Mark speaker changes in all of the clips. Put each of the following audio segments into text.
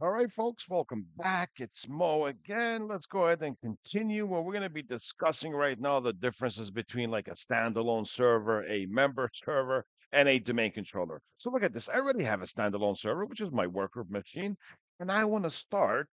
Speaker 1: All right, folks, welcome back. It's Mo again. Let's go ahead and continue. Well, we're going to be discussing right now the differences between like a standalone server, a member server, and a domain controller. So look at this. I already have a standalone server, which is my worker machine, and I want to start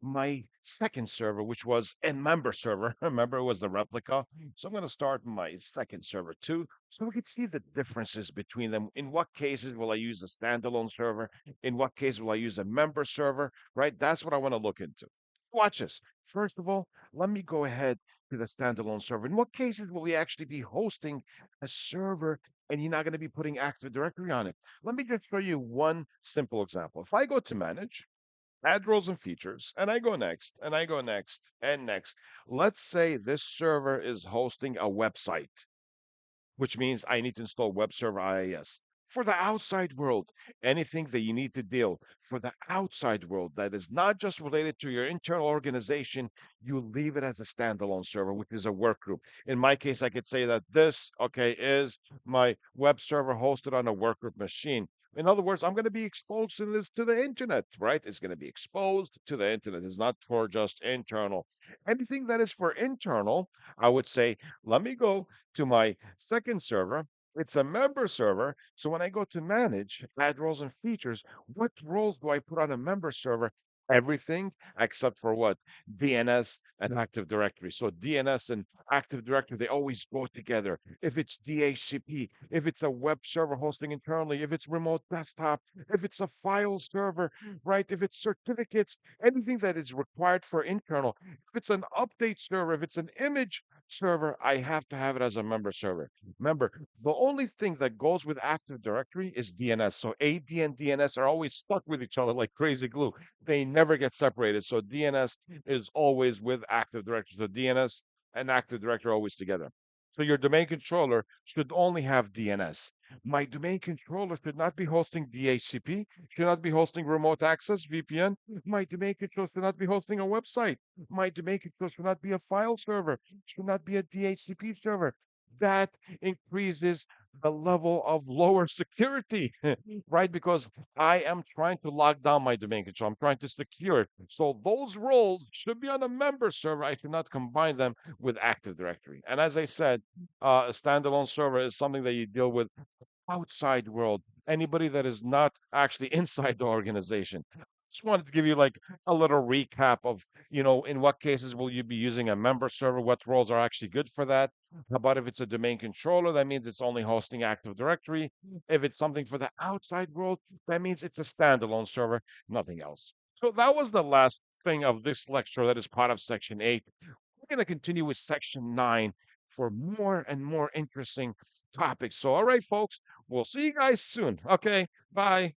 Speaker 1: my second server, which was a member server. Remember, it was the replica. So I'm going to start my second server too, so we can see the differences between them. In what cases will I use a standalone server? In what case will I use a member server, right? That's what I want to look into. Watch this. First of all, let me go ahead to the standalone server. In what cases will we actually be hosting a server and you're not going to be putting Active Directory on it? Let me just show you one simple example. If I go to manage, add roles and features, and I go next, and I go next, and next. Let's say this server is hosting a website, which means I need to install web server IIS. For the outside world, anything that you need to deal for the outside world that is not just related to your internal organization, you leave it as a standalone server, which is a work group. In my case, I could say that this, okay, is my web server hosted on a work group machine. In other words, I'm going to be exposed to this to the internet, right? It's going to be exposed to the internet. It's not for just internal. Anything that is for internal, I would say, let me go to my second server. It's a member server. So when I go to manage, add roles and features, what roles do I put on a member server? Everything except for what? DNS and Active Directory. So DNS and Active Directory, they always go together. If it's DHCP, if it's a web server hosting internally, if it's remote desktop, if it's a file server, right? If it's certificates, anything that is required for internal, if it's an update server, if it's an image server, I have to have it as a member server. Remember, the only thing that goes with Active Directory is DNS. So AD and DNS are always stuck with each other like crazy glue. They never get separated. So DNS is always with Active Directory. So DNS and Active Directory are always together. So your domain controller should only have DNS. My domain controller should not be hosting DHCP, should not be hosting remote access VPN. My domain controller should not be hosting a website. My domain controller should not be a file server, should not be a DHCP server. That increases the level of lower security, right? Because I am trying to lock down my domain control. I'm trying to secure it. So those roles should be on a member server. I cannot combine them with Active Directory. And as I said, a standalone server is something that you deal with outside world, anybody that is not actually inside the organization. Just wanted to give you like a little recap of, in what cases will you be using a member server? What roles are actually good for that? How about if it's a domain controller? That means it's only hosting Active Directory. If it's something for the outside world, that means it's a standalone server, nothing else. So that was the last thing of this lecture that is part of section 8. We're going to continue with section 9 for more and more interesting topics. So, all right, folks, we'll see you guys soon. Okay, bye.